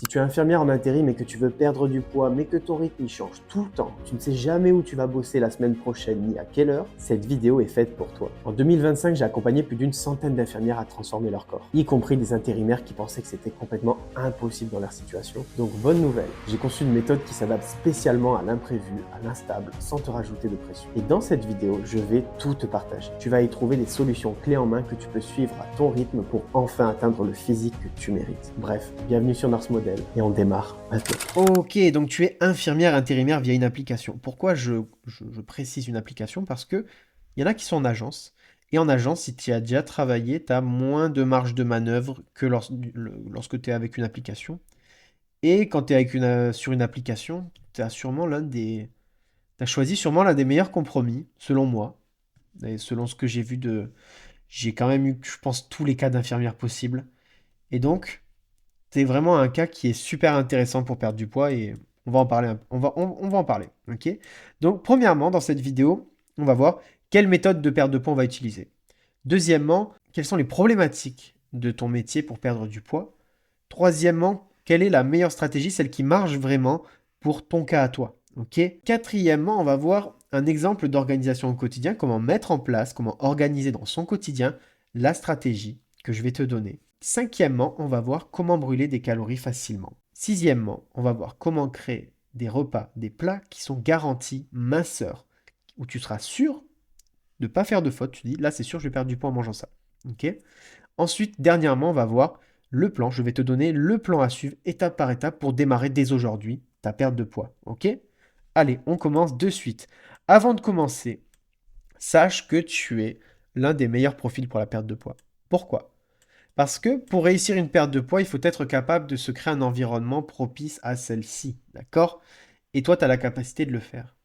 Si tu es infirmière en intérim et que tu veux perdre du poids, mais que ton rythme change tout le temps, tu ne sais jamais où tu vas bosser la semaine prochaine ni à quelle heure, cette vidéo est faite pour toi. En 2025, j'ai accompagné plus d'une centaine d'infirmières à transformer leur corps, y compris des intérimaires qui pensaient que c'était complètement impossible dans leur situation. Donc bonne nouvelle, j'ai conçu une méthode qui s'adapte spécialement à l'imprévu, à l'instable, sans te rajouter de pression. Et dans cette vidéo, je vais tout te partager. Tu vas y trouver des solutions clés en main que tu peux suivre à ton rythme pour enfin atteindre le physique que tu mérites. Bref, bienvenue sur Nurse Model et on démarre maintenant. Ok, donc tu es infirmière intérimaire via une application. Pourquoi je précise une application? Parce que il y en a qui sont en agence. Et en agence, si tu as déjà travaillé, tu as moins de marge de manœuvre que lorsque tu es avec une application. Et quand tu es sur une application, tu as sûrement t'as choisi sûrement l'un des meilleurs compromis, selon moi. Et selon ce que j'ai vu j'ai quand même eu, je pense, tous les cas d'infirmière possibles. Et donc, c'est vraiment un cas qui est super intéressant pour perdre du poids et on va en parler. On va en parler, ok? Donc, premièrement, dans cette vidéo, on va voir quelle méthode de perte de poids on va utiliser. Deuxièmement, quelles sont les problématiques de ton métier pour perdre du poids. Troisièmement, quelle est la meilleure stratégie, celle qui marche vraiment pour ton cas à toi, ok? Quatrièmement, on va voir un exemple d'organisation au quotidien, comment mettre en place, comment organiser dans son quotidien la stratégie que je vais te donner. Cinquièmement, on va voir comment brûler des calories facilement. Sixièmement, on va voir comment créer des repas, des plats qui sont garantis minceurs, où tu seras sûr de ne pas faire de faute. Tu dis, là c'est sûr, je vais perdre du poids en mangeant ça. Ok? Ensuite, dernièrement, on va voir le plan. Je vais te donner le plan à suivre étape par étape pour démarrer dès aujourd'hui ta perte de poids. Ok? Allez, on commence de suite. Avant de commencer, sache que tu es l'un des meilleurs profils pour la perte de poids. Pourquoi? Parce que pour réussir une perte de poids, il faut être capable de se créer un environnement propice à celle-ci, d'accord? Et toi, tu as la capacité de le faire.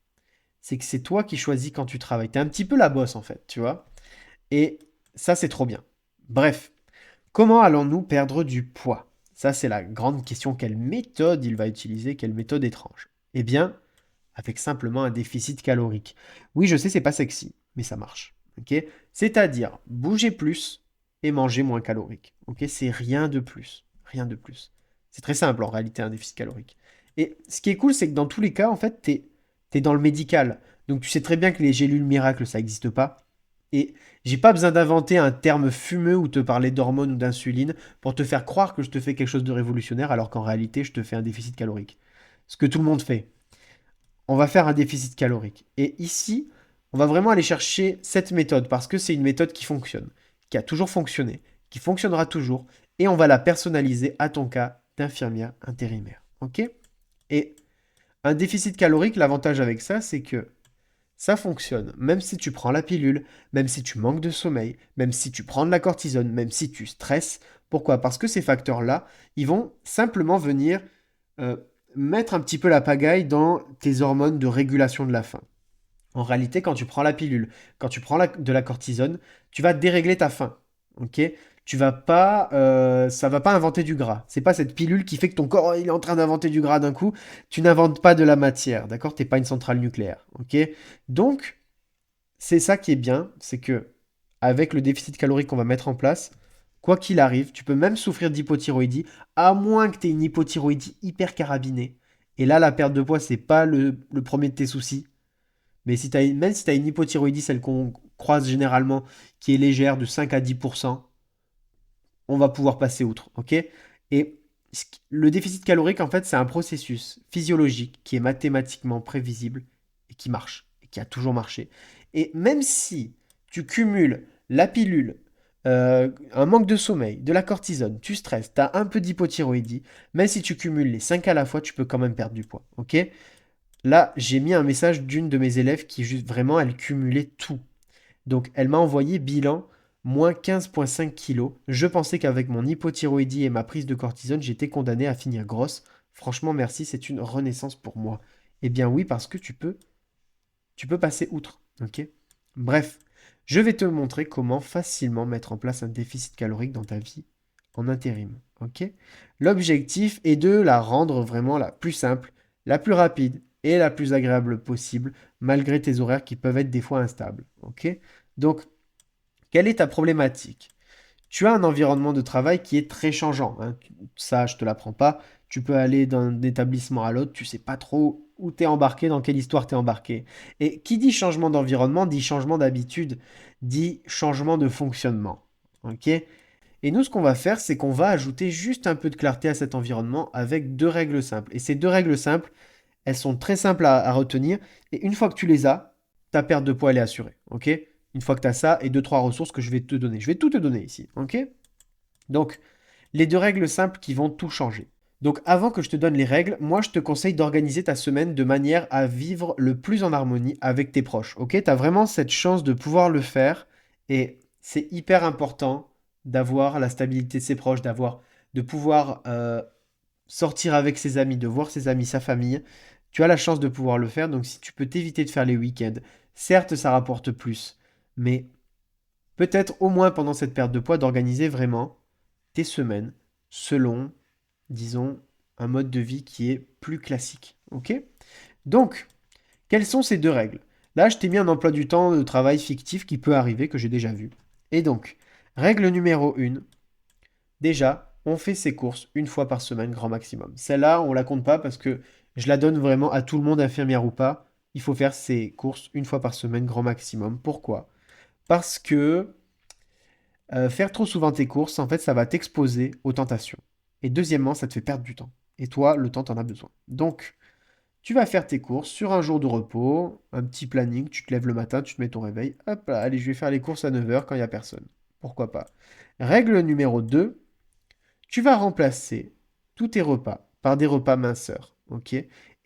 C'est que c'est toi qui choisis quand tu travailles. Tu es un petit peu la bosse en fait, tu vois? Et ça, c'est trop bien. Bref, comment allons-nous perdre du poids? Ça, c'est la grande question. Quelle méthode il va utiliser? Quelle méthode étrange? Eh bien, avec simplement un déficit calorique. Oui, je sais, c'est pas sexy, mais ça marche. Ok? C'est-à-dire bouger plus et manger moins calorique. Ok? C'est rien de plus. Rien de plus. C'est très simple en réalité, un déficit calorique. Et ce qui est cool, c'est que dans tous les cas, en fait, t'es dans le médical. Donc tu sais très bien que les gélules miracles, ça n'existe pas. Et j'ai pas besoin d'inventer un terme fumeux ou te parler d'hormones ou d'insuline pour te faire croire que je te fais quelque chose de révolutionnaire alors qu'en réalité, je te fais un déficit calorique. Ce que tout le monde fait, on va faire un déficit calorique. Et ici, on va vraiment aller chercher cette méthode parce que c'est une méthode qui fonctionne, qui a toujours fonctionné, qui fonctionnera toujours, et on va la personnaliser à ton cas d'infirmière intérimaire. Ok? Et un déficit calorique, l'avantage avec ça, c'est que ça fonctionne, même si tu prends la pilule, même si tu manques de sommeil, même si tu prends de la cortisone, même si tu stresses. Pourquoi? Parce que ces facteurs-là, ils vont simplement venir euh, mettre un petit peu la pagaille dans tes hormones de régulation de la faim. En réalité, quand tu prends la pilule, quand tu prends de la cortisone, tu vas dérégler ta faim. Ok? Tu vas pas, ça va pas inventer du gras. C'est pas cette pilule qui fait que ton corps il est en train d'inventer du gras d'un coup. Tu n'inventes pas de la matière, d'accord? T'es pas une centrale nucléaire. Ok? Donc, c'est ça qui est bien, c'est que avec le déficit calorique qu'on va mettre en place, quoi qu'il arrive, tu peux même souffrir d'hypothyroïdie, à moins que tu aies une hypothyroïdie hyper carabinée. Et là, la perte de poids, c'est pas le premier de tes soucis. Mais si même si tu as une hypothyroïdie, celle qu'on croise généralement, qui est légère de 5 à 10%, on va pouvoir passer outre. Ok? Et le déficit calorique, en fait, c'est un processus physiologique qui est mathématiquement prévisible et qui marche, et qui a toujours marché. Et même si tu cumules la pilule, un manque de sommeil, de la cortisone, tu stresses, tu as un peu d'hypothyroïdie, même si tu cumules les 5 à la fois, tu peux quand même perdre du poids. Ok? Là, j'ai mis un message d'une de mes élèves qui juste vraiment, elle cumulait tout. Donc, elle m'a envoyé bilan moins 15,5 kilos. Je pensais qu'avec mon hypothyroïdie et ma prise de cortisone, j'étais condamnée à finir grosse. Franchement, merci, c'est une renaissance pour moi. Eh bien oui, parce que tu peux passer outre. Ok? Bref, je vais te montrer comment facilement mettre en place un déficit calorique dans ta vie en intérim. Ok? L'objectif est de la rendre vraiment la plus simple, la plus rapide et la plus agréable possible, malgré tes horaires qui peuvent être des fois instables. Ok? Donc, quelle est ta problématique? Tu as un environnement de travail qui est très changeant, hein. Ça, je te l'apprends pas. Tu peux aller d'un établissement à l'autre, tu sais pas trop où t'es embarqué, dans quelle histoire t'es embarqué. Et qui dit changement d'environnement, dit changement d'habitude, dit changement de fonctionnement. Ok? Et nous, ce qu'on va faire, c'est qu'on va ajouter juste un peu de clarté à cet environnement avec deux règles simples. Et ces deux règles simples, elles sont très simples à retenir. Et une fois que tu les as, ta perte de poids, elle est assurée. Ok? Une fois que tu as ça et deux, trois ressources que je vais te donner. Je vais tout te donner ici. Ok? Donc, les deux règles simples qui vont tout changer. Donc, avant que je te donne les règles, moi, je te conseille d'organiser ta semaine de manière à vivre le plus en harmonie avec tes proches. Ok? Tu as vraiment cette chance de pouvoir le faire. Et c'est hyper important d'avoir la stabilité de ses proches, de pouvoir sortir avec ses amis, de voir ses amis, sa famille. Tu as la chance de pouvoir le faire, donc si tu peux t'éviter de faire les week-ends, certes ça rapporte plus, mais peut-être au moins pendant cette perte de poids d'organiser vraiment tes semaines selon, disons, un mode de vie qui est plus classique. Ok? Donc, quelles sont ces deux règles? Là, je t'ai mis un emploi du temps de travail fictif qui peut arriver, que j'ai déjà vu. Et donc, règle numéro 1, déjà, on fait ses courses une fois par semaine, grand maximum. Celle-là, on la compte pas parce que je la donne vraiment à tout le monde, infirmière ou pas. Il faut faire ses courses une fois par semaine, grand maximum. Pourquoi? Parce que faire trop souvent tes courses, en fait, ça va t'exposer aux tentations. Et deuxièmement, ça te fait perdre du temps. Et toi, le temps, t'en as besoin. Donc, tu vas faire tes courses sur un jour de repos, un petit planning, tu te lèves le matin, tu te mets ton réveil, hop là, allez, je vais faire les courses à 9 heures quand il n'y a personne. Pourquoi pas? Règle numéro 2. Tu vas remplacer tous tes repas par des repas minceurs, ok?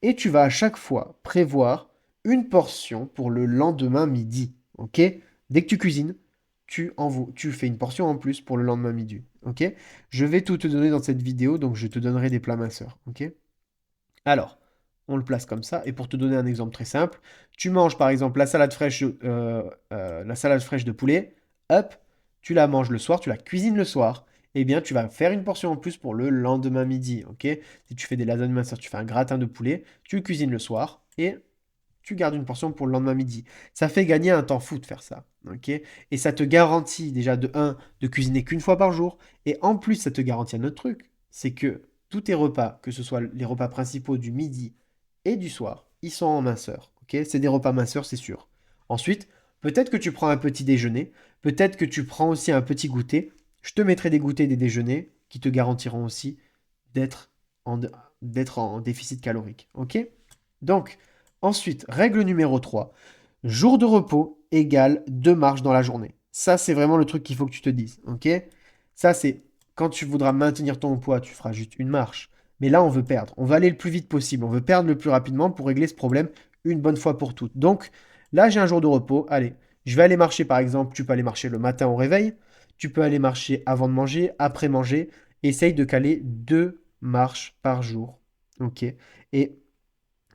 Et tu vas à chaque fois prévoir une portion pour le lendemain midi, ok? Dès que tu cuisines, tu fais une portion en plus pour le lendemain midi, ok? Je vais tout te donner dans cette vidéo, donc je te donnerai des plats minceurs, ok? Alors, on le place comme ça. Et pour te donner un exemple très simple, tu manges par exemple la salade fraîche de poulet, hop, tu la manges le soir, tu la cuisines le soir. Eh bien, tu vas faire une portion en plus pour le lendemain midi, ok? Si tu fais des lasagnes minceurs, tu fais un gratin de poulet, tu le cuisines le soir et tu gardes une portion pour le lendemain midi. Ça fait gagner un temps fou de faire ça, ok? Et ça te garantit déjà de un de cuisiner qu'une fois par jour. Et en plus, ça te garantit un autre truc, c'est que tous tes repas, que ce soit les repas principaux du midi et du soir, ils sont en minceur, ok? C'est des repas minceurs, c'est sûr. Ensuite, peut-être que tu prends un petit déjeuner, peut-être que tu prends aussi un petit goûter. Je te mettrai des goûters et des déjeuners qui te garantiront aussi d'être en, d'être en déficit calorique, ok? Donc, ensuite, règle numéro 3. Jour de repos égale 2 marches dans la journée. Ça, c'est vraiment le truc qu'il faut que tu te dises. Ok? Ça, c'est quand tu voudras maintenir ton poids, tu feras juste une marche. Mais là, on veut perdre. On veut aller le plus vite possible. On veut perdre le plus rapidement pour régler ce problème une bonne fois pour toutes. Donc, là, j'ai un jour de repos. Allez, je vais aller marcher par exemple. Tu peux aller marcher le matin au réveil. Tu peux aller marcher avant de manger, après manger. Essaye de caler 2 marches par jour. Ok? Et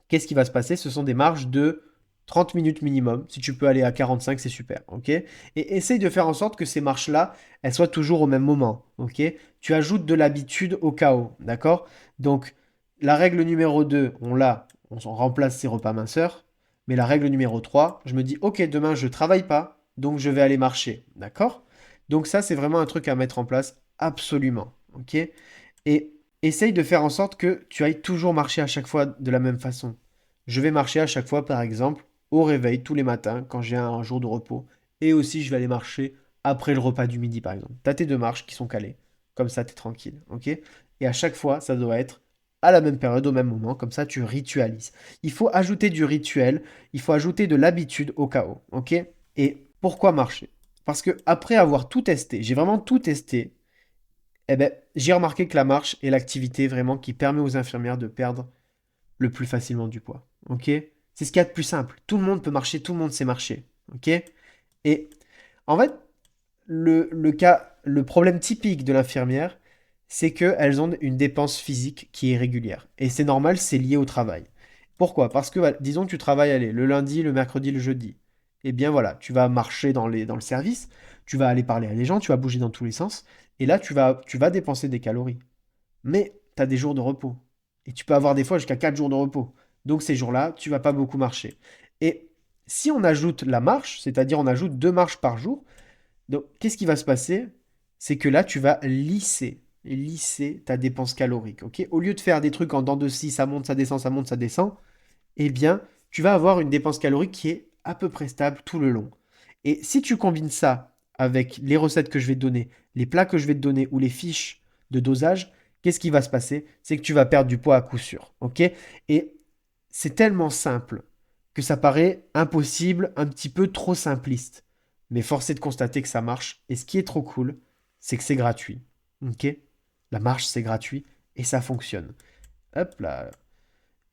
qu'est-ce qui va se passer? Ce sont des marches de 30 minutes minimum. Si tu peux aller à 45, c'est super, ok? Et essaye de faire en sorte que ces marches-là, elles soient toujours au même moment, ok? Tu ajoutes de l'habitude au chaos, d'accord? Donc, la règle numéro 2, on s'en remplace ces repas minceurs. Mais la règle numéro 3, je me dis, ok, demain, je travaille pas, donc je vais aller marcher, d'accord? Donc ça, c'est vraiment un truc à mettre en place, absolument, ok? Et essaye de faire en sorte que tu ailles toujours marcher à chaque fois de la même façon. Je vais marcher à chaque fois, par exemple, au réveil, tous les matins, quand j'ai un jour de repos. Et aussi, je vais aller marcher après le repas du midi, par exemple. Tu as tes 2 marches qui sont calées. Comme ça, tu es tranquille. Ok? Et à chaque fois, ça doit être à la même période, au même moment. Comme ça, tu ritualises. Il faut ajouter du rituel. Il faut ajouter de l'habitude au chaos. Ok? Et pourquoi marcher? Parce que après avoir tout testé, j'ai vraiment tout testé, eh ben, j'ai remarqué que la marche est l'activité vraiment qui permet aux infirmières de perdre le plus facilement du poids. Ok? C'est ce qu'il y a de plus simple. Tout le monde peut marcher, tout le monde sait marcher. Ok? Et en fait, le problème typique de l'infirmière, c'est qu'elles ont une dépense physique qui est régulière. Et c'est normal, c'est lié au travail. Pourquoi? Parce que, voilà, disons que tu travailles, allez, le lundi, le mercredi, le jeudi. Eh bien voilà, tu vas marcher dans le service, tu vas aller parler à des gens, tu vas bouger dans tous les sens, et là, tu vas dépenser des calories. Mais tu as des jours de repos. Et tu peux avoir des fois jusqu'à 4 jours de repos. Donc ces jours-là, tu vas pas beaucoup marcher. Et si on ajoute la marche, c'est-à-dire on ajoute 2 marches par jour, donc qu'est-ce qui va se passer? C'est que là, tu vas lisser lisser ta dépense calorique, ok? Au lieu de faire des trucs en dents de scie, ça monte, ça descend, ça monte, ça descend, eh bien, tu vas avoir une dépense calorique qui est à peu près stable tout le long. Et si tu combines ça avec les recettes que je vais te donner, les plats que je vais te donner ou les fiches de dosage, qu'est-ce qui va se passer? C'est que tu vas perdre du poids à coup sûr, ok? Et c'est tellement simple que ça paraît impossible, un petit peu trop simpliste. Mais force est de constater que ça marche. Et ce qui est trop cool, c'est que c'est gratuit. Ok? La marche, c'est gratuit et ça fonctionne. Hop là.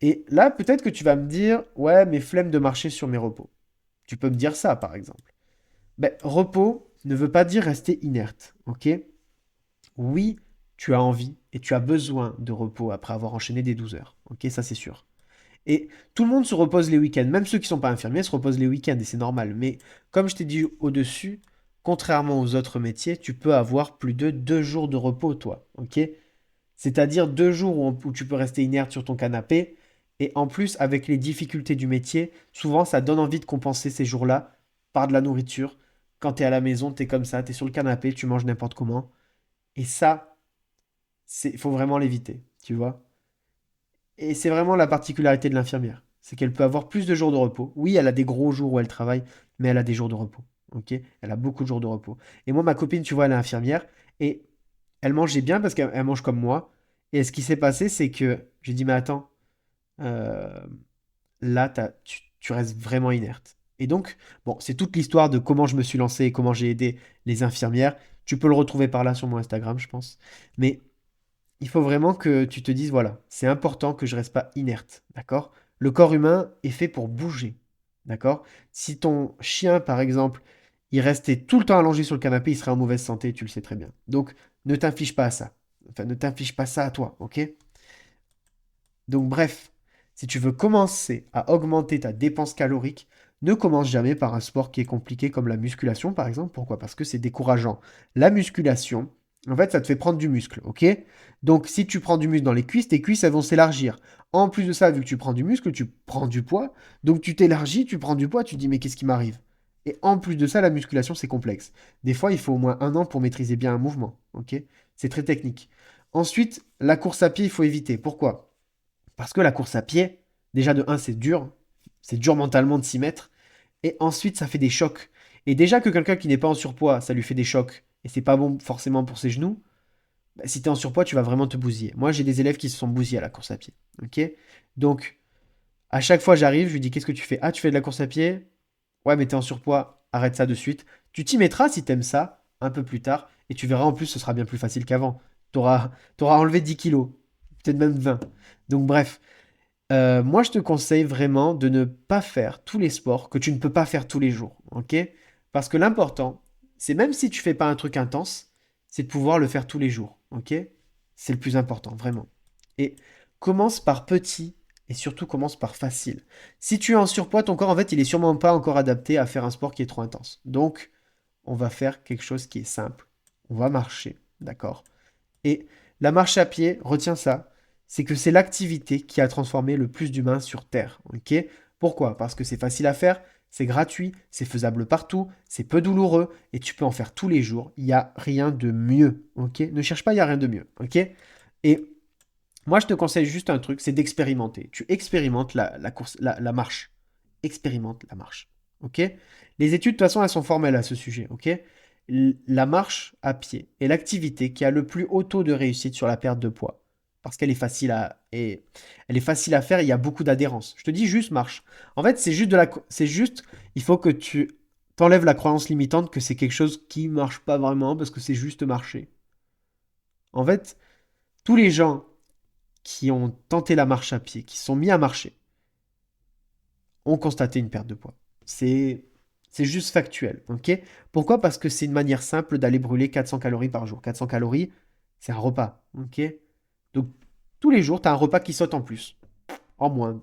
Et là, peut-être que tu vas me dire, ouais, mais flemme de marcher sur mes repos. Tu peux me dire ça, par exemple. Ben, repos ne veut pas dire rester inerte. Ok? Oui, tu as envie et tu as besoin de repos après avoir enchaîné des 12 heures. Ok? Ça, c'est sûr. Et tout le monde se repose les week-ends, même ceux qui ne sont pas infirmiers se reposent les week-ends et c'est normal. Mais comme je t'ai dit au-dessus, contrairement aux autres métiers, tu peux avoir plus de 2 jours de repos, toi. Ok? C'est-à-dire 2 jours où tu peux rester inerte sur ton canapé. Et en plus, avec les difficultés du métier, souvent ça donne envie de compenser ces jours-là par de la nourriture. Quand tu es à la maison, tu es comme ça, tu es sur le canapé, tu manges n'importe comment. Et ça, il faut vraiment l'éviter, tu vois. Et c'est vraiment la particularité de l'infirmière. C'est qu'elle peut avoir plus de jours de repos. Oui, elle a des gros jours où elle travaille, mais elle a des jours de repos. Ok? Elle a beaucoup de jours de repos. Et moi, ma copine, tu vois, elle est infirmière et elle mangeait bien parce qu'elle mange comme moi. Et ce qui s'est passé, c'est que j'ai dit, mais attends, euh, là, tu restes vraiment inerte. Et donc, bon, c'est toute l'histoire de comment je me suis lancé et comment j'ai aidé les infirmières. Tu peux le retrouver par là sur mon Instagram, je pense. Mais il faut vraiment que tu te dises, voilà, c'est important que je reste pas inerte, d'accord? Le corps humain est fait pour bouger, d'accord? Si ton chien, par exemple, il restait tout le temps allongé sur le canapé, il serait en mauvaise santé, tu le sais très bien. Donc, ne t'inflige pas à ça. Enfin, ne t'inflige pas ça à toi, ok? Donc, bref, si tu veux commencer à augmenter ta dépense calorique, ne commence jamais par un sport qui est compliqué comme la musculation, par exemple. Pourquoi? Parce que c'est décourageant. La musculation, en fait, ça te fait prendre du muscle, ok? Donc, si tu prends du muscle dans les cuisses, tes cuisses, elles vont s'élargir. En plus de ça, vu que tu prends du muscle, tu prends du poids. Donc, tu t'élargis, tu prends du poids, tu te dis, mais qu'est-ce qui m'arrive? Et en plus de ça, la musculation, c'est complexe. Des fois, il faut au moins 1 an pour maîtriser bien un mouvement, ok? C'est très technique. Ensuite, la course à pied, il faut éviter. Pourquoi? Parce que la course à pied, déjà de un, c'est dur mentalement de s'y mettre, et ensuite ça fait des chocs. Et déjà que quelqu'un qui n'est pas en surpoids, ça lui fait des chocs, et c'est pas bon forcément pour ses genoux, bah, si tu es en surpoids, tu vas vraiment te bousiller. Moi, j'ai des élèves qui se sont bousillés à la course à pied. Ok? Donc, à chaque fois, j'arrive, je lui dis, qu'est-ce que tu fais? Ah, tu fais de la course à pied? Ouais, mais t'es en surpoids, arrête ça de suite. Tu t'y mettras si t'aimes ça, un peu plus tard, et tu verras en plus, ce sera bien plus facile qu'avant. T'auras enlevé 10 kilos, peut-être même 20. Donc, bref. Moi, je te conseille vraiment de ne pas faire tous les sports que tu ne peux pas faire tous les jours, ok? Parce que l'important, c'est même si tu fais pas un truc intense, c'est de pouvoir le faire tous les jours, ok? C'est le plus important, vraiment. Et commence par petit et surtout commence par facile. Si tu es en surpoids, ton corps, en fait, il est sûrement pas encore adapté à faire un sport qui est trop intense. Donc, on va faire quelque chose qui est simple. On va marcher, d'accord? Et la marche à pied, retiens ça, c'est que c'est l'activité qui a transformé le plus d'humains sur Terre. Ok? Pourquoi? Parce que c'est facile à faire, c'est gratuit, c'est faisable partout, c'est peu douloureux et tu peux en faire tous les jours. Il n'y a rien de mieux. Ok? Ne cherche pas, il n'y a rien de mieux. Ok? Et moi, je te conseille juste un truc, c'est d'expérimenter. Tu expérimentes la course, la marche. Expérimente la marche. Ok? Les études, de toute façon, elles sont formelles à ce sujet. Ok? La marche à pied est l'activité qui a le plus haut taux de réussite sur la perte de poids. Parce qu'elle est facile elle est facile à faire, il y a beaucoup d'adhérence. Je te dis juste marche. En fait, c'est juste, il faut que tu t'enlèves la croyance limitante que c'est quelque chose qui marche pas vraiment parce que c'est juste marcher. En fait, tous les gens qui ont tenté la marche à pied, qui se sont mis à marcher, ont constaté une perte de poids. C'est c'est juste factuel, ok? Pourquoi? Parce que c'est une manière simple d'aller brûler 400 calories par jour. 400 calories, c'est un repas, ok? Donc tous les jours, tu as un repas qui saute en plus, en moins.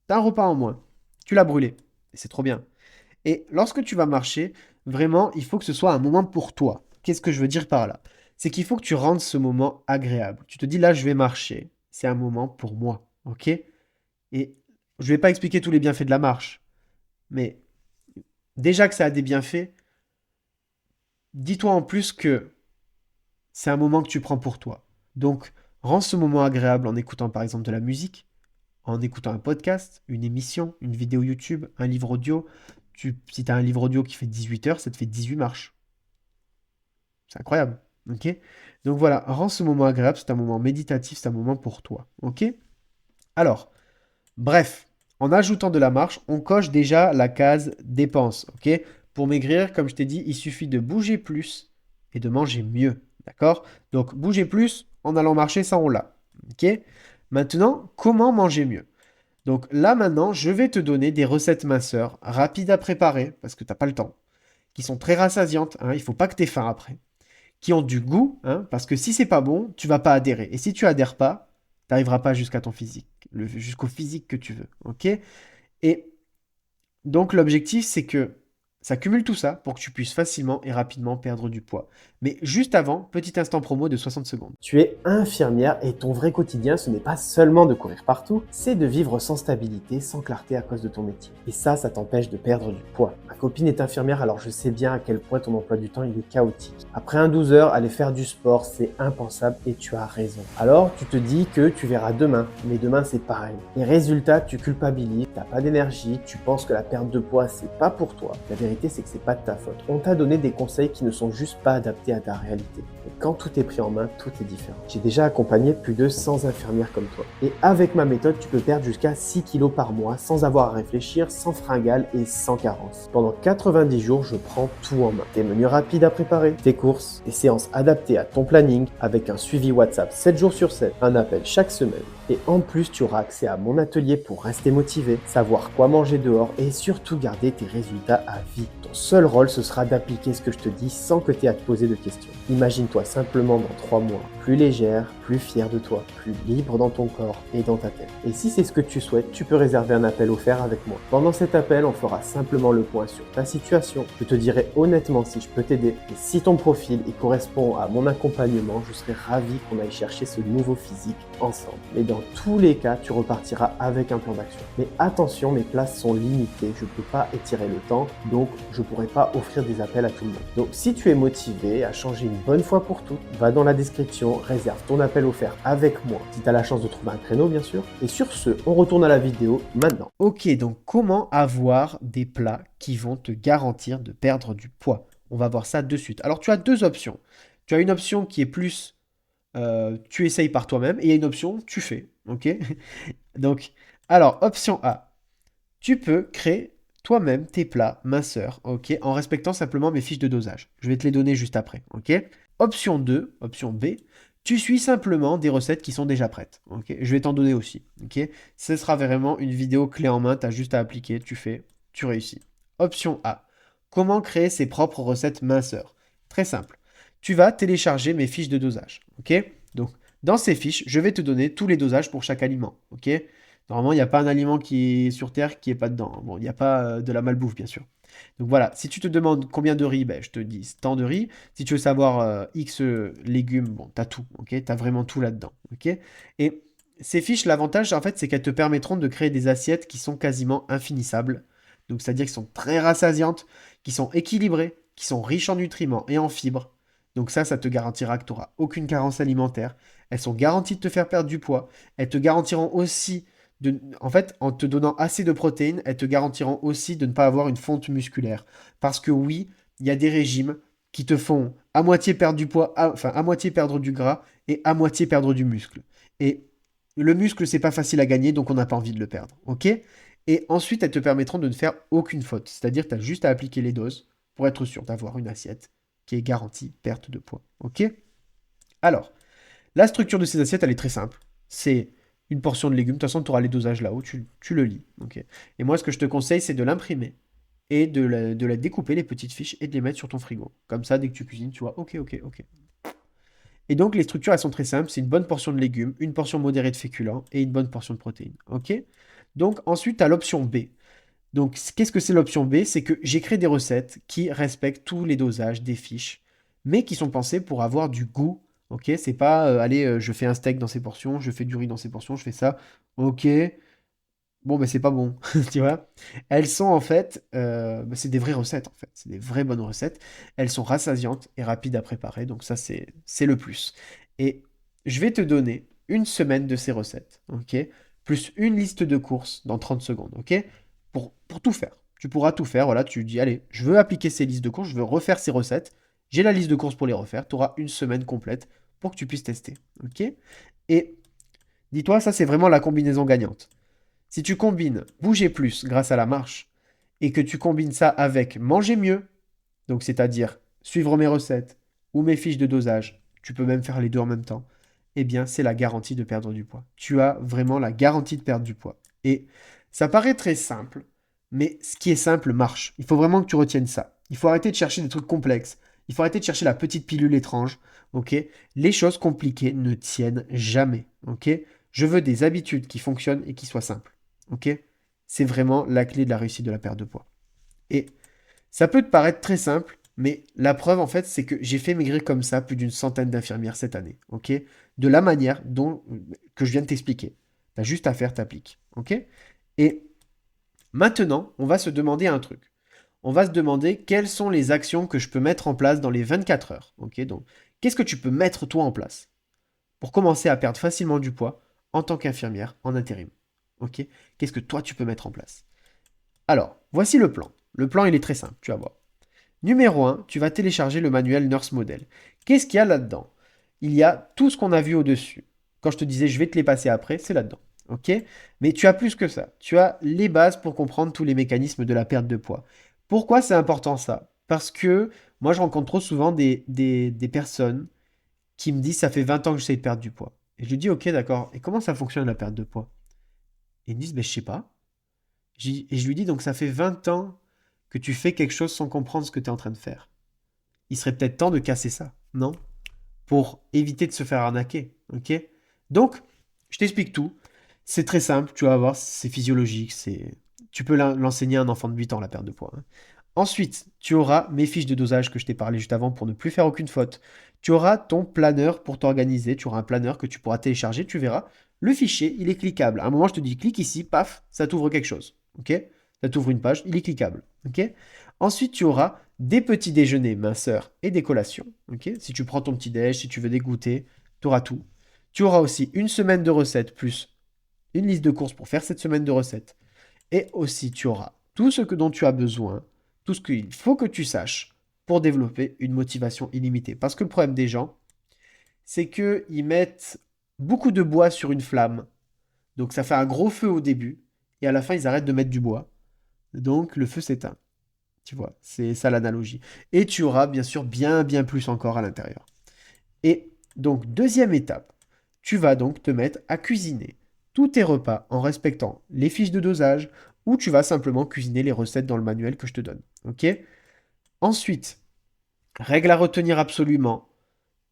Tu as un repas en moins. Tu l'as brûlé. Et c'est trop bien. Et lorsque tu vas marcher, vraiment, il faut que ce soit un moment pour toi. Qu'est-ce que je veux dire par là? C'est qu'il faut que tu rendes ce moment agréable. Tu te dis là, je vais marcher. C'est un moment pour moi, ok? Et je vais pas expliquer tous les bienfaits de la marche, mais déjà que ça a des bienfaits, dis-toi en plus que c'est un moment que tu prends pour toi. Donc, rends ce moment agréable en écoutant par exemple de la musique, en écoutant un podcast, une émission, une vidéo YouTube, un livre audio. Si tu as un livre audio qui fait 18 heures, ça te fait 18 marches. C'est incroyable. Ok? Donc voilà, rends ce moment agréable, c'est un moment méditatif, c'est un moment pour toi. Ok? Alors, bref, en ajoutant de la marche, on coche déjà la case dépenses. Ok? Pour maigrir, comme je t'ai dit, il suffit de bouger plus et de manger mieux. D'accord? Donc, bouger plus en allant marcher, ça on l'a. Ok? Maintenant, comment manger mieux? Donc là maintenant, je vais te donner des recettes minceurs, rapides à préparer, parce que t'as pas le temps, qui sont très rassasiantes, hein, il faut pas que tu aies faim après, qui ont du goût, hein, parce que si c'est pas bon, tu vas pas adhérer. Et si tu adhères pas, tu n'arriveras pas jusqu'à ton physique, jusqu'au physique que tu veux. Ok? Et donc l'objectif, c'est que ça cumule tout ça pour que tu puisses facilement et rapidement perdre du poids. Mais juste avant, petit instant promo de 60 secondes. Tu es infirmière et ton vrai quotidien, ce n'est pas seulement de courir partout, c'est de vivre sans stabilité, sans clarté à cause de ton métier. Et ça t'empêche de perdre du poids. Ma copine est infirmière, alors je sais bien à quel point ton emploi du temps il est chaotique. Après un 12 heures, aller faire du sport, c'est impensable et tu as raison. Alors tu te dis que tu verras demain, mais demain c'est pareil. Les résultats, tu culpabilises, t'as pas d'énergie, tu penses que la perte de poids c'est pas pour toi. La vérité c'est que c'est pas de ta faute. On t'a donné des conseils qui ne sont juste pas adaptés à ta réalité. Et quand tout est pris en main, tout est différent. J'ai déjà accompagné plus de 100 infirmières comme toi. Et avec ma méthode, tu peux perdre jusqu'à 6 kilos par mois sans avoir à réfléchir, sans fringales et sans carence. Pendant 90 jours, je prends tout en main. Tes menus rapides à préparer, tes courses, des séances adaptées à ton planning, avec un suivi WhatsApp 7 jours sur 7, un appel chaque semaine. Et en plus, tu auras accès à mon atelier pour rester motivé, savoir quoi manger dehors et surtout garder tes résultats à vie. Ton seul rôle, ce sera d'appliquer ce que je te dis sans que tu aies à te poser de questions. Imagine-toi simplement dans 3 mois, plus légère, plus fière de toi, plus libre dans ton corps et dans ta tête. Et si c'est ce que tu souhaites, tu peux réserver un appel offert avec moi. Pendant cet appel, on fera simplement le point sur ta situation. Je te dirai honnêtement si je peux t'aider. Et si ton profil il correspond à mon accompagnement, je serai ravi qu'on aille chercher ce nouveau physique ensemble. Mais dans tous les cas, tu repartiras avec un plan d'action. Mais attention, mes places sont limitées. Je ne peux pas étirer le temps, donc je ne pourrai pas offrir des appels à tout le monde. Donc si tu es motivé à changer une bonne fois pour toutes, va dans la description, réserve ton appel offert avec moi, si tu as la chance de trouver un créneau bien sûr. Et sur ce, on retourne à la vidéo maintenant. Ok, donc comment avoir des plats qui vont te garantir de perdre du poids? On va voir ça de suite. Alors tu as deux options. Tu as une option qui est plus tu essayes par toi-même et il y a une option tu fais. Ok? Donc, alors, option A, tu peux créer toi-même tes plats minceurs, ok, en respectant simplement mes fiches de dosage. Je vais te les donner juste après, ok. Option 2, option B, tu suis simplement des recettes qui sont déjà prêtes, ok. Je vais t'en donner aussi, ok. Ce sera vraiment une vidéo clé en main, tu as juste à appliquer, tu fais, tu réussis. Option A, comment créer ses propres recettes minceurs? Très simple. Tu vas télécharger mes fiches de dosage, ok. Donc, dans ces fiches, je vais te donner tous les dosages pour chaque aliment, ok. Normalement, il n'y a pas un aliment qui est sur Terre qui n'est pas dedans. Bon, il n'y a pas de la malbouffe, bien sûr. Donc voilà, si tu te demandes combien de riz, ben, je te dis tant de riz. Si tu veux savoir X légumes, bon, tu as tout, ok? Tu as vraiment tout là-dedans, ok? Et ces fiches, l'avantage, en fait, c'est qu'elles te permettront de créer des assiettes qui sont quasiment infinissables. Donc, c'est-à-dire qui sont très rassasiantes, qui sont équilibrées, qui sont riches en nutriments et en fibres. Donc ça te garantira que tu n'auras aucune carence alimentaire. Elles sont garanties de te faire perdre du poids. Elles te garantiront aussi en fait, en te donnant assez de protéines, elles te garantiront aussi de ne pas avoir une fonte musculaire. Parce que oui, il y a des régimes qui te font à moitié perdre du poids, enfin à moitié perdre du gras et à moitié perdre du muscle. Et le muscle, c'est pas facile à gagner, donc on n'a pas envie de le perdre. Ok? Et ensuite, elles te permettront de ne faire aucune faute. C'est-à-dire que tu as juste à appliquer les doses pour être sûr d'avoir une assiette qui est garantie perte de poids. Ok? Alors, la structure de ces assiettes, elle est très simple. C'est une portion de légumes. De toute façon, tu auras les dosages là-haut, tu le lis. Ok. Et moi, ce que je te conseille, c'est de l'imprimer et de la découper, les petites fiches, et de les mettre sur ton frigo. Comme ça, dès que tu cuisines, tu vois, ok, ok, ok. Et donc, les structures, elles sont très simples. C'est une bonne portion de légumes, une portion modérée de féculents et une bonne portion de protéines. Ok. Donc, ensuite, tu as l'option B. Donc, qu'est-ce que c'est l'option B? C'est que j'ai créé des recettes qui respectent tous les dosages des fiches, mais qui sont pensées pour avoir du goût. Ok, c'est pas, allez, je fais un steak dans ces portions, je fais du riz dans ces portions, je fais ça. Ok, bon, mais c'est pas bon, tu vois. Elles sont en fait, c'est des vraies recettes en fait, c'est des vraies bonnes recettes. Elles sont rassasiantes et rapides à préparer, donc ça c'est le plus. Et je vais te donner une semaine de ces recettes, ok? Plus une liste de courses dans 30 secondes, ok? Pour tout faire. Tu pourras tout faire, voilà, tu dis, allez, je veux appliquer ces listes de courses, je veux refaire ces recettes, j'ai la liste de courses pour les refaire, tu auras une semaine complète pour que tu puisses tester, ok? Et dis-toi, ça c'est vraiment la combinaison gagnante. Si tu combines bouger plus grâce à la marche, et que tu combines ça avec manger mieux, donc c'est-à-dire suivre mes recettes ou mes fiches de dosage, tu peux même faire les deux en même temps, eh bien c'est la garantie de perdre du poids. Tu as vraiment la garantie de perdre du poids. Et ça paraît très simple, mais ce qui est simple marche. Il faut vraiment que tu retiennes ça. Il faut arrêter de chercher des trucs complexes. Il faut arrêter de chercher la petite pilule étrange. Ok? Les choses compliquées ne tiennent jamais. Ok? Je veux des habitudes qui fonctionnent et qui soient simples. Ok? C'est vraiment la clé de la réussite de la perte de poids. Et ça peut te paraître très simple, mais la preuve, en fait, c'est que j'ai fait maigrir comme ça plus d'une centaine d'infirmières cette année, ok? De la manière dont que je viens de t'expliquer. Tu as juste à faire, t'appliques, ok? Et maintenant, on va se demander un truc. On va se demander quelles sont les actions que je peux mettre en place dans les 24 heures, ok? Donc, qu'est-ce que tu peux mettre toi en place pour commencer à perdre facilement du poids en tant qu'infirmière en intérim, ok? Qu'est-ce que toi tu peux mettre en place? Alors, voici le plan. Le plan, il est très simple, tu vas voir. Numéro 1, tu vas télécharger le manuel Nurse Model. Qu'est-ce qu'il y a là-dedans? Il y a tout ce qu'on a vu au-dessus. Quand je te disais je vais te les passer après, c'est là-dedans. Ok? Mais tu as plus que ça. Tu as les bases pour comprendre tous les mécanismes de la perte de poids. Pourquoi c'est important ça? Parce que moi je rencontre trop souvent des personnes qui me disent ça fait 20 ans que j'essaie de perdre du poids. Et je lui dis ok d'accord, et comment ça fonctionne la perte de poids? Et ils me disent ben je sais pas. Et je lui dis donc ça fait 20 ans que tu fais quelque chose sans comprendre ce que tu es en train de faire. Il serait peut-être temps de casser ça, non? Pour éviter de se faire arnaquer, ok? Donc, je t'explique tout. C'est très simple, tu vas voir, c'est physiologique, Tu peux l'enseigner à un enfant de 8 ans, la perte de poids, hein. Ensuite, tu auras mes fiches de dosage que je t'ai parlé juste avant pour ne plus faire aucune faute. Tu auras ton planeur pour t'organiser, tu auras un planeur que tu pourras télécharger, tu verras. Le fichier, il est cliquable. À un moment, je te dis clique ici, paf, ça t'ouvre quelque chose, ok? Ça t'ouvre une page, il est cliquable, ok? Ensuite, tu auras des petits déjeuners minceurs et des collations. Ok, si tu prends ton petit déj, si tu veux des goûters, tu auras tout. Tu auras aussi une semaine de recettes plus une liste de courses pour faire cette semaine de recettes. Et aussi, tu auras tout ce dont tu as besoin, tout ce qu'il faut que tu saches pour développer une motivation illimitée. Parce que le problème des gens, c'est qu'ils mettent beaucoup de bois sur une flamme. Donc ça fait un gros feu au début. Et à la fin, ils arrêtent de mettre du bois. Donc le feu s'éteint. Tu vois, c'est ça l'analogie. Et tu auras bien sûr bien plus encore à l'intérieur. Et donc, deuxième étape, tu vas donc te mettre à cuisiner tous tes repas en respectant les fiches de dosage ou tu vas simplement cuisiner les recettes dans le manuel que je te donne. Ok? Ensuite, règle à retenir absolument,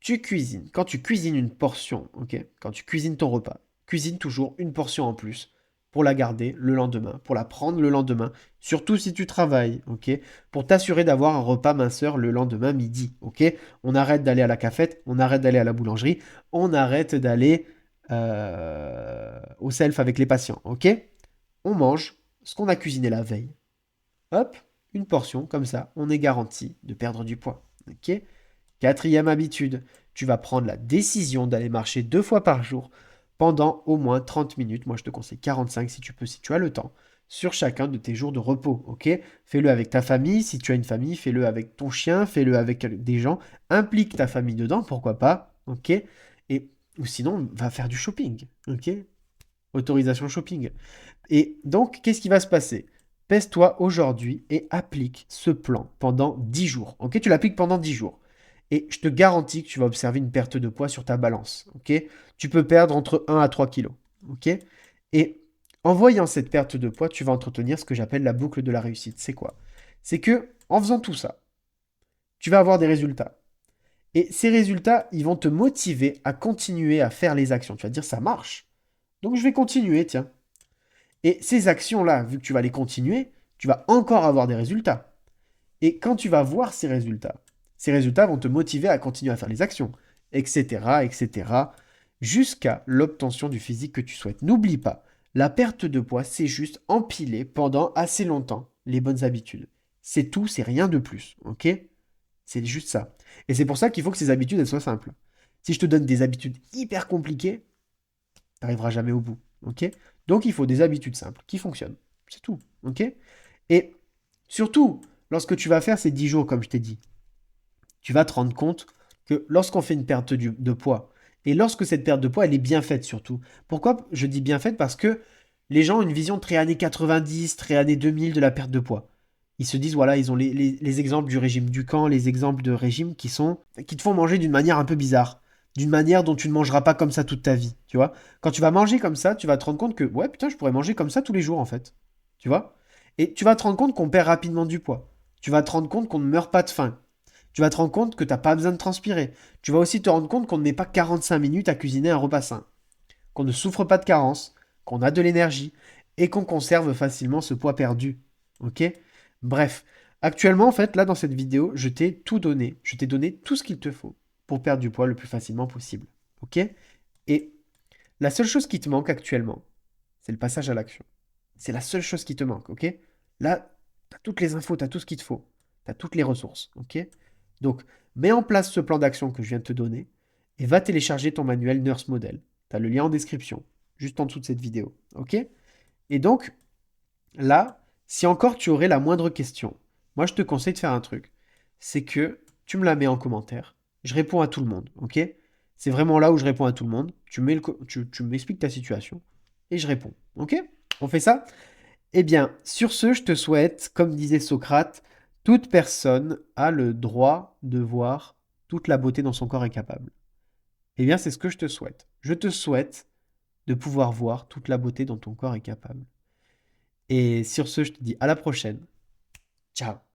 tu cuisines. Quand tu cuisines une portion, ok? Quand tu cuisines ton repas, cuisine toujours une portion en plus pour la garder le lendemain, pour la prendre le lendemain, surtout si tu travailles, ok? Pour t'assurer d'avoir un repas minceur le lendemain midi, ok? On arrête d'aller à la cafette, on arrête d'aller à la boulangerie, on arrête d'aller au self avec les patients, ok? On mange ce qu'on a cuisiné la veille. Hop, une portion, comme ça, on est garanti de perdre du poids, ok? Quatrième habitude, tu vas prendre la décision d'aller marcher 2 fois par jour pendant au moins 30 minutes. Moi, je te conseille 45 si tu peux, si tu as le temps, sur chacun de tes jours de repos. Ok? Fais-le avec ta famille. Si tu as une famille, fais-le avec ton chien, fais-le avec des gens. Implique ta famille dedans, pourquoi pas. Ok? Et ou sinon, va faire du shopping. Ok? Autorisation shopping. Et donc, qu'est-ce qui va se passer? Pèse-toi aujourd'hui et applique ce plan pendant 10 jours. Ok? Tu l'appliques pendant 10 jours. Et je te garantis que tu vas observer une perte de poids sur ta balance. Ok? Tu peux perdre entre 1 à 3 kilos. Ok? Et en voyant cette perte de poids, tu vas entretenir ce que j'appelle la boucle de la réussite. C'est quoi? C'est que en faisant tout ça, tu vas avoir des résultats. Et ces résultats, ils vont te motiver à continuer à faire les actions. Tu vas te dire, ça marche. Donc je vais continuer, tiens. Et ces actions-là, vu que tu vas les continuer, tu vas encore avoir des résultats. Et quand tu vas voir ces résultats vont te motiver à continuer à faire les actions, etc., jusqu'à l'obtention du physique que tu souhaites. N'oublie pas, la perte de poids, c'est juste empiler pendant assez longtemps les bonnes habitudes. C'est tout, c'est rien de plus, ok? C'est juste ça. Et c'est pour ça qu'il faut que ces habitudes, elles soient simples. Si je te donne des habitudes hyper compliquées, tu n'arriveras jamais au bout. Ok? Donc, il faut des habitudes simples qui fonctionnent. C'est tout. Ok? Et surtout, lorsque tu vas faire ces 10 jours, comme je t'ai dit, tu vas te rendre compte que lorsqu'on fait une perte de poids, et lorsque cette perte de poids, elle est bien faite surtout. Pourquoi je dis bien faite? Parce que les gens ont une vision très années 90, très années 2000 de la perte de poids. Ils se disent, voilà, ils ont les exemples du régime Ducan, les exemples de régimes qui te font manger d'une manière un peu bizarre. D'une manière dont tu ne mangeras pas comme ça toute ta vie, tu vois. Quand tu vas manger comme ça, tu vas te rendre compte que, ouais, putain, je pourrais manger comme ça tous les jours, en fait. Tu vois? Et tu vas te rendre compte qu'on perd rapidement du poids. Tu vas te rendre compte qu'on ne meurt pas de faim. Tu vas te rendre compte que tu n'as pas besoin de transpirer. Tu vas aussi te rendre compte qu'on ne met pas 45 minutes à cuisiner un repas sain. Qu'on ne souffre pas de carence, qu'on a de l'énergie et qu'on conserve facilement ce poids perdu. Ok? Bref, actuellement, en fait, là, dans cette vidéo, je t'ai tout donné. Je t'ai donné tout ce qu'il te faut pour perdre du poids le plus facilement possible. Ok? Et la seule chose qui te manque actuellement, c'est le passage à l'action. C'est la seule chose qui te manque. Ok? Là, tu as toutes les infos, tu as tout ce qu'il te faut. Tu as toutes les ressources. Ok? Donc, mets en place ce plan d'action que je viens de te donner et va télécharger ton manuel Nurse Model. Tu as le lien en description, juste en dessous de cette vidéo. Ok? Et donc, là, si encore tu aurais la moindre question, moi je te conseille de faire un truc. C'est que tu me la mets en commentaire. Je réponds à tout le monde. Ok? C'est vraiment là où je réponds à tout le monde. Tu m'expliques ta situation et je réponds. Ok? On fait ça? Eh bien, sur ce, je te souhaite, comme disait Socrate, toute personne a le droit de voir toute la beauté dont son corps est capable. Eh bien, c'est ce que je te souhaite. Je te souhaite de pouvoir voir toute la beauté dont ton corps est capable. Et sur ce, je te dis à la prochaine. Ciao.